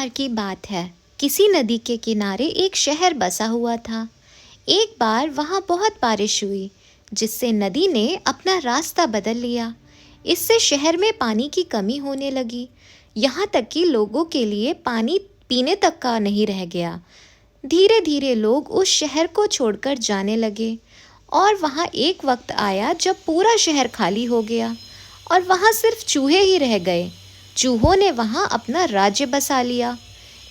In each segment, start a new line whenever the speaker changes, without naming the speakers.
बार की बात है। किसी नदी के किनारे एक शहर बसा हुआ था। एक बार वहाँ बहुत बारिश हुई, जिससे नदी ने अपना रास्ता बदल लिया। इससे शहर में पानी की कमी होने लगी, यहाँ तक कि लोगों के लिए पानी पीने तक का नहीं रह गया। धीरे धीरे लोग उस शहर को छोड़कर जाने लगे और वहाँ एक वक्त आया जब पूरा शहर खाली हो गया और वहाँ सिर्फ चूहे ही रह गए। चूहों ने वहाँ अपना राज्य बसा लिया।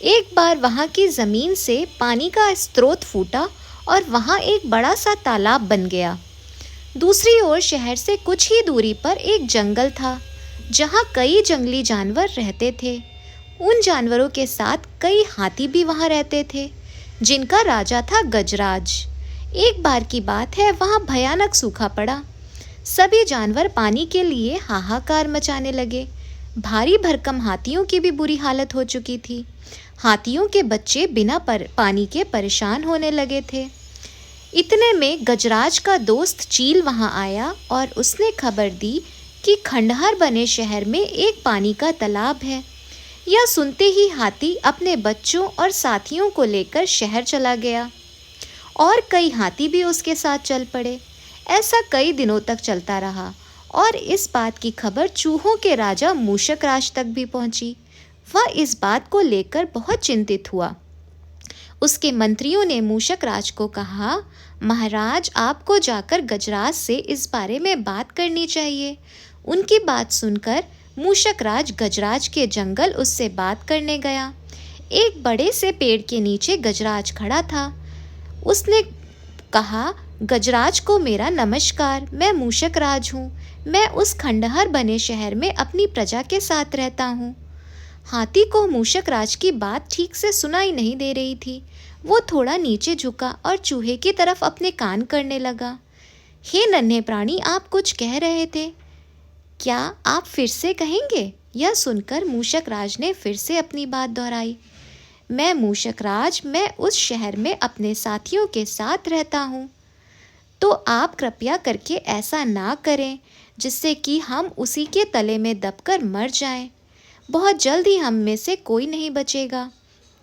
एक बार वहाँ की ज़मीन से पानी का स्रोत फूटा और वहाँ एक बड़ा सा तालाब बन गया। दूसरी ओर शहर से कुछ ही दूरी पर एक जंगल था, जहाँ कई जंगली जानवर रहते थे। उन जानवरों के साथ कई हाथी भी वहाँ रहते थे, जिनका राजा था गजराज। एक बार की बात है, वहाँ भयानक सूखा पड़ा। सभी जानवर पानी के लिए हाहाकार मचाने लगे। भारी भरकम हाथियों की भी बुरी हालत हो चुकी थी। हाथियों के बच्चे बिना पानी के परेशान होने लगे थे। इतने में गजराज का दोस्त चील वहां आया और उसने खबर दी कि खंडहर बने शहर में एक पानी का तालाब है। यह सुनते ही हाथी अपने बच्चों और साथियों को लेकर शहर चला गया और कई हाथी भी उसके साथ चल पड़े। ऐसा कई दिनों तक चलता रहा और इस बात की खबर चूहों के राजा मूषक राज तक भी पहुंची। वह इस बात को लेकर बहुत चिंतित हुआ। उसके मंत्रियों ने मूषक राज को कहा, महाराज, आपको जाकर गजराज से इस बारे में बात करनी चाहिए। उनकी बात सुनकर मूषक राज गजराज के जंगल उससे बात करने गया। एक बड़े से पेड़ के नीचे गजराज खड़ा था। उसने कहा, गजराज को मेरा नमस्कार। मैं मूषक राज हूँ। मैं उस खंडहर बने शहर में अपनी प्रजा के साथ रहता हूँ। हाथी को मूषक राज की बात ठीक से सुनाई नहीं दे रही थी। वो थोड़ा नीचे झुका और चूहे की तरफ अपने कान करने लगा। हे नन्हे प्राणी, आप कुछ कह रहे थे, क्या आप फिर से कहेंगे? यह सुनकर मूषक राज ने फिर से अपनी बात दोहराई। मैं मूषक राज, मैं उस शहर में अपने साथियों के साथ रहता हूँ। तो आप कृपया करके ऐसा ना करें जिससे कि हम उसी के तले में दबकर मर जाएं। बहुत जल्द ही हम में से कोई नहीं बचेगा।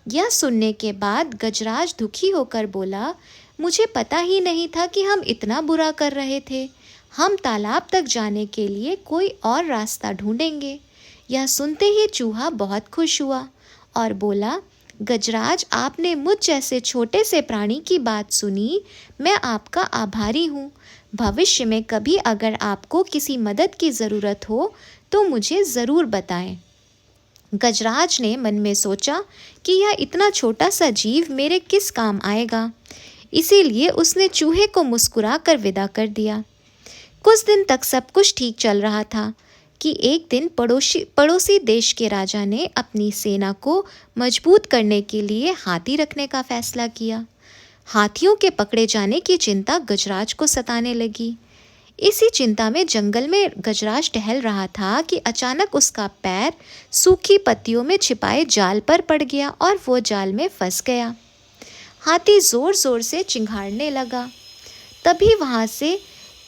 यह सुनने के बाद गजराज दुखी होकर बोला, मुझे पता ही नहीं था कि हम इतना बुरा कर रहे थे। हम तालाब तक जाने के लिए कोई और रास्ता ढूंढेंगे। यह सुनते ही चूहा बहुत खुश हुआ और बोला, गजराज, आपने मुझ जैसे छोटे से प्राणी की बात सुनी। मैं आपका आभारी हूँ। भविष्य में कभी अगर आपको किसी मदद की ज़रूरत हो तो मुझे ज़रूर बताएं। गजराज ने मन में सोचा कि यह इतना छोटा सा जीव मेरे किस काम आएगा। इसीलिए उसने चूहे को मुस्कुरा कर विदा कर दिया। कुछ दिन तक सब कुछ ठीक चल रहा था कि एक दिन पड़ोसी देश के राजा ने अपनी सेना को मजबूत करने के लिए हाथी रखने का फैसला किया। हाथियों के पकड़े जाने की चिंता गजराज को सताने लगी। इसी चिंता में जंगल में गजराज टहल रहा था कि अचानक उसका पैर सूखी पत्तियों में छिपाए जाल पर पड़ गया और वो जाल में फंस गया। हाथी जोर जोर से चिंघाड़ने लगा। तभी वहाँ से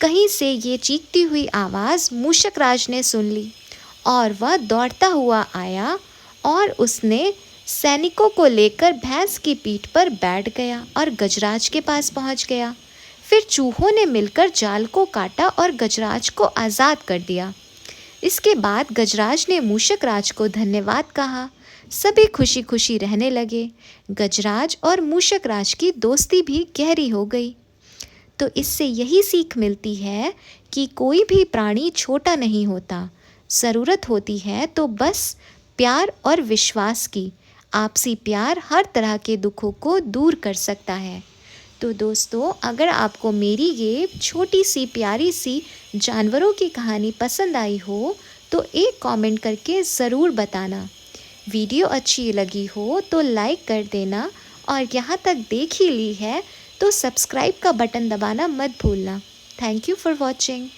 कहीं से ये चीखती हुई आवाज़ मूषक राज ने सुन ली और वह दौड़ता हुआ आया और उसने सैनिकों को लेकर भैंस की पीठ पर बैठ गया और गजराज के पास पहुँच गया। फिर चूहों ने मिलकर जाल को काटा और गजराज को आज़ाद कर दिया। इसके बाद गजराज ने मूषक राज को धन्यवाद कहा। सभी खुशी खुशी रहने लगे। गजराज और मूषक राज की दोस्ती भी गहरी हो गई। तो इससे यही सीख मिलती है कि कोई भी प्राणी छोटा नहीं होता। ज़रूरत होती है तो बस प्यार और विश्वास की। आपसी प्यार हर तरह के दुखों को दूर कर सकता है। तो दोस्तों, अगर आपको मेरी ये छोटी सी प्यारी सी जानवरों की कहानी पसंद आई हो तो एक कमेंट करके ज़रूर बताना। वीडियो अच्छी लगी हो तो लाइक कर देना और यहाँ तक देख ही ली है तो सब्सक्राइब का बटन दबाना मत भूलना। Thank you for watching.